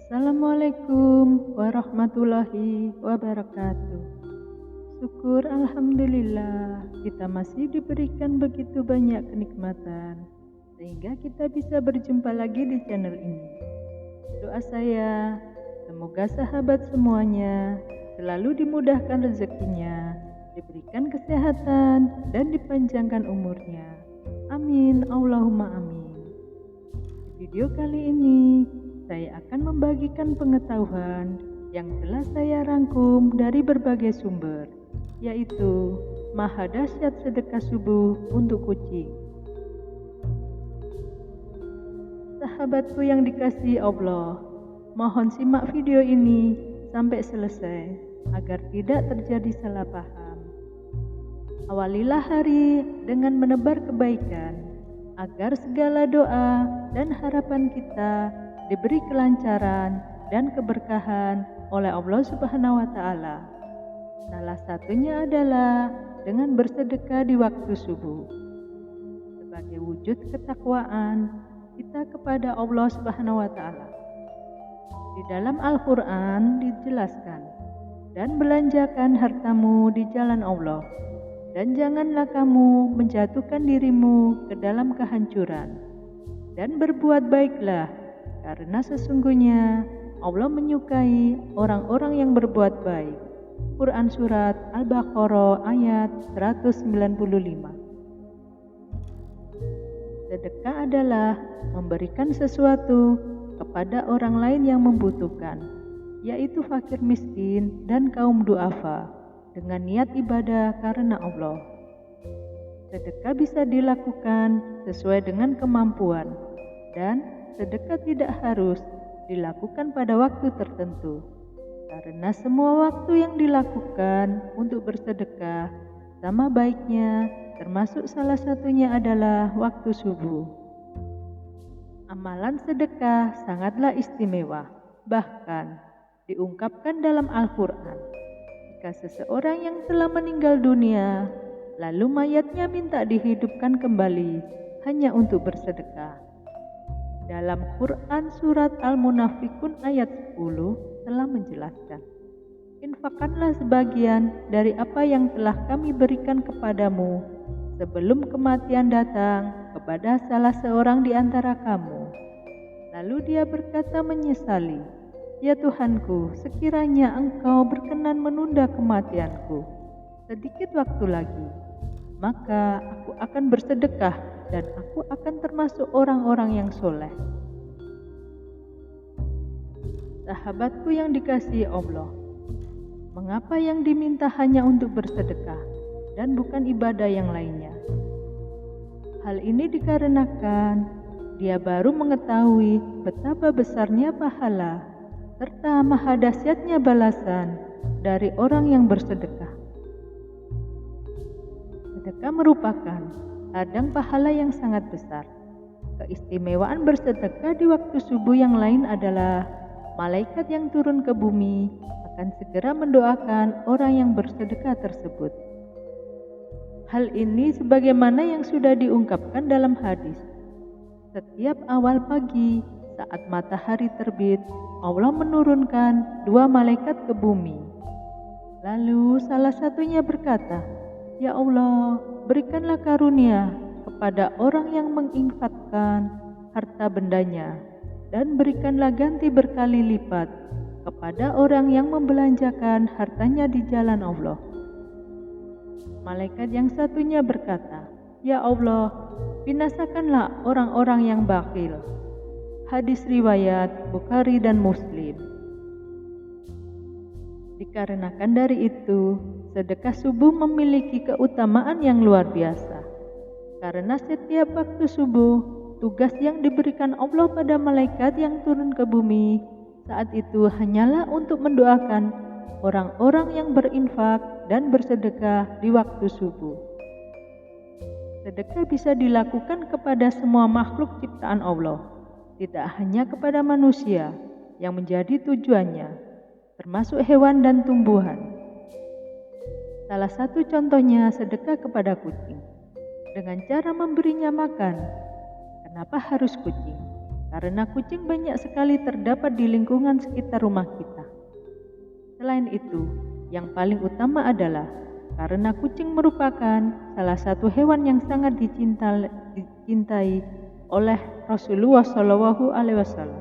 Assalamualaikum warahmatullahi wabarakatuh. Syukur Alhamdulillah kita masih diberikan begitu banyak kenikmatan sehingga kita bisa berjumpa lagi di channel ini. Doa saya semoga sahabat semuanya selalu dimudahkan rezekinya, diberikan kesehatan dan dipanjangkan umurnya. Amin Allahumma amin. Di video kali ini saya akan membagikan pengetahuan yang telah saya rangkum dari berbagai sumber, yaitu maha dahsyat sedekah subuh untuk kucing. Sahabatku yang dikasihi Allah, mohon simak video ini sampai selesai agar tidak terjadi salah paham. Awalilah hari dengan menebar kebaikan, agar segala doa dan harapan kita diberi kelancaran dan keberkahan oleh Allah Subhanahu wa Ta'ala. Salah satunya adalah dengan bersedekah di waktu subuh, sebagai wujud ketakwaan kita kepada Allah Subhanahu wa Ta'ala. Di dalam Al-Quran dijelaskan, dan belanjakan hartamu di jalan Allah, dan janganlah kamu menjatuhkan dirimu ke dalam kehancuran, dan berbuat baiklah, karena sesungguhnya Allah menyukai orang-orang yang berbuat baik. Quran Surat Al-Baqarah ayat 195. Sedekah adalah memberikan sesuatu kepada orang lain yang membutuhkan, yaitu fakir miskin dan kaum duafa, dengan niat ibadah karena Allah. Sedekah bisa dilakukan sesuai dengan kemampuan, dan sedekah tidak harus dilakukan pada waktu tertentu, karena semua waktu yang dilakukan untuk bersedekah sama baiknya, termasuk salah satunya adalah waktu subuh. Amalan sedekah sangatlah istimewa, bahkan diungkapkan dalam Al-Quran. Jika seseorang yang telah meninggal dunia, lalu mayatnya minta dihidupkan kembali hanya untuk bersedekah. Dalam Quran Surat Al-Munafikun ayat 10 telah menjelaskan, infakkanlah sebagian dari apa yang telah kami berikan kepadamu sebelum kematian datang kepada salah seorang di antara kamu. Lalu dia berkata menyesali, ya Tuhanku, sekiranya engkau berkenan menunda kematianku sedikit waktu lagi, maka aku akan bersedekah dan aku akan termasuk orang-orang yang soleh. Sahabatku yang dikasihi Allah, mengapa yang diminta hanya untuk bersedekah dan bukan ibadah yang lainnya? Hal ini dikarenakan dia baru mengetahui betapa besarnya pahala serta maha dahsyatnya balasan dari orang yang bersedekah. Sedekah merupakan ladang pahala yang sangat besar. Keistimewaan bersedekah di waktu subuh yang lain adalah malaikat yang turun ke bumi akan segera mendoakan orang yang bersedekah tersebut. Hal ini sebagaimana yang sudah diungkapkan dalam hadis. Setiap awal pagi saat matahari terbit, Allah menurunkan 2 malaikat ke bumi. Lalu salah satunya berkata, ya Allah, berikanlah karunia kepada orang yang menginfakkan harta bendanya, dan berikanlah ganti berkali lipat kepada orang yang membelanjakan hartanya di jalan Allah. Malaikat yang satunya berkata, ya Allah, binasakanlah orang-orang yang bakhil. Hadis riwayat Bukhari dan Muslim. Dikarenakan dari itu, sedekah subuh memiliki keutamaan yang luar biasa. Karena setiap waktu subuh, tugas yang diberikan Allah pada malaikat yang turun ke bumi saat itu hanyalah untuk mendoakan orang-orang yang berinfak dan bersedekah di waktu subuh. Sedekah bisa dilakukan kepada semua makhluk ciptaan Allah, tidak hanya kepada manusia yang menjadi tujuannya, termasuk hewan dan tumbuhan. Salah satu contohnya sedekah kepada kucing dengan cara memberinya makan. Kenapa harus kucing? karena kucing banyak sekali terdapat di lingkungan sekitar rumah kita. Selain itu, yang paling utama adalah karena kucing merupakan salah satu hewan yang sangat dicintai oleh Rasulullah SAW.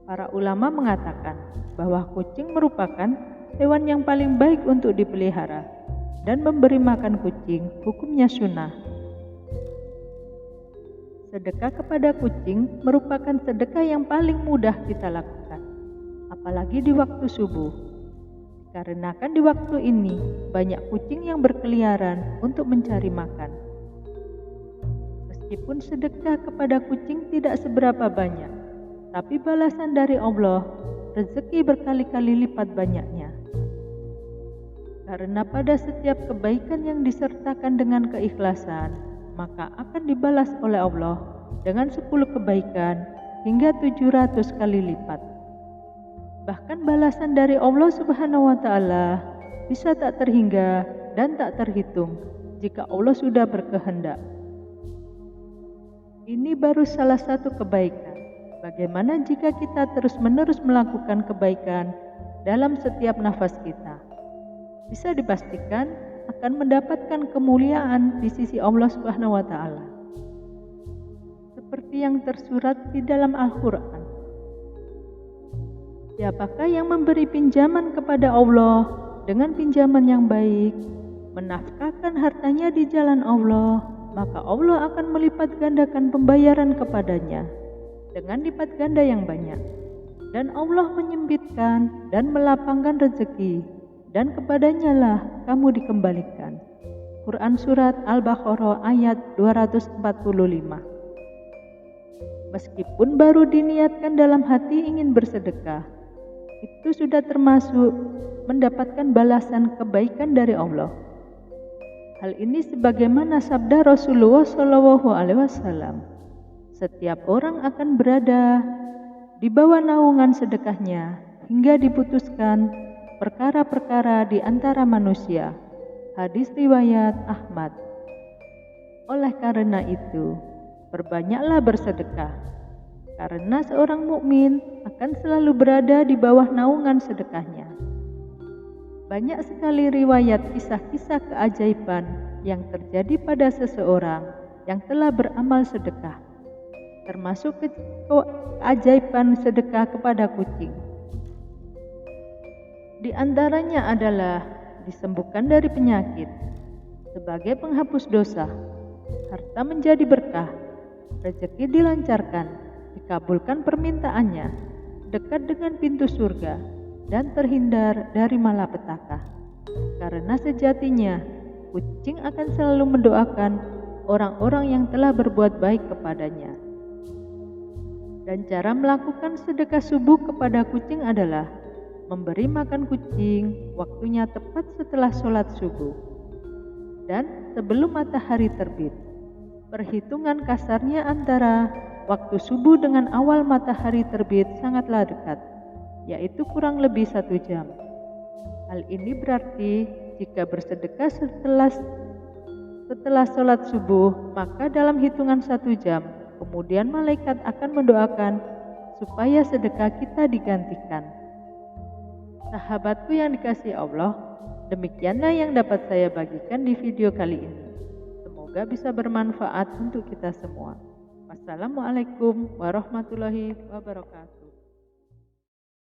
Para ulama mengatakan bahwa kucing merupakan hewan yang paling baik untuk dipelihara, dan memberi makan kucing hukumnya sunnah. Sedekah kepada kucing merupakan sedekah yang paling mudah kita lakukan, apalagi di waktu subuh. Dikarenakan di waktu ini banyak kucing yang berkeliaran untuk mencari makan. Meskipun sedekah kepada kucing tidak seberapa banyak, tapi balasan dari Allah, rezeki berkali-kali lipat banyaknya. Karena pada setiap kebaikan yang disertakan dengan keikhlasan, maka akan dibalas oleh Allah dengan 10 kebaikan hingga 700 kali lipat. Bahkan balasan dari Allah Subhanahu wa Ta'ala bisa tak terhingga dan tak terhitung jika Allah sudah berkehendak. Ini baru salah satu kebaikan. Bagaimana jika kita terus-menerus melakukan kebaikan dalam setiap nafas kita? Bisa dipastikan akan mendapatkan kemuliaan di sisi Allah Subhanahu wa Ta'ala. Seperti yang tersurat di dalam Al-Quran. Siapakah yang memberi pinjaman kepada Allah dengan pinjaman yang baik, menafkahkan hartanya di jalan Allah, maka Allah akan melipat gandakan pembayaran kepadanya dengan lipat ganda yang banyak. Dan Allah menyempitkan dan melapangkan rezeki, dan kepadanya lah kamu dikembalikan. Quran Surat Al-Baqarah ayat 245. Meskipun baru diniatkan dalam hati ingin bersedekah, itu sudah termasuk mendapatkan balasan kebaikan dari Allah. Hal ini sebagaimana sabda Rasulullah SAW, setiap orang akan berada di bawah naungan sedekahnya hingga diputuskan perkara-perkara di antara manusia. Hadis riwayat Ahmad. Oleh karena itu, perbanyaklah bersedekah, karena seorang mukmin akan selalu berada di bawah naungan sedekahnya. Banyak sekali riwayat kisah-kisah keajaiban yang terjadi pada seseorang yang telah beramal sedekah, termasuk keajaiban sedekah kepada kucing. Di antaranya adalah disembuhkan dari penyakit, sebagai penghapus dosa, harta menjadi berkah, rezeki dilancarkan, dikabulkan permintaannya, dekat dengan pintu surga, dan terhindar dari malapetaka. Karena sejatinya, kucing akan selalu mendoakan orang-orang yang telah berbuat baik kepadanya. Dan cara melakukan sedekah subuh kepada kucing adalah memberi makan kucing waktunya tepat setelah sholat subuh dan sebelum matahari terbit. Perhitungan kasarnya antara waktu subuh dengan awal matahari terbit sangatlah dekat, yaitu kurang lebih 1 jam. Hal ini berarti jika bersedekah setelah sholat subuh, maka dalam hitungan 1 jam, kemudian malaikat akan mendoakan supaya sedekah kita digantikan. Sahabatku yang dikasihi Allah, demikianlah yang dapat saya bagikan di video kali ini. Semoga bisa bermanfaat untuk kita semua. Wassalamualaikum warahmatullahi wabarakatuh.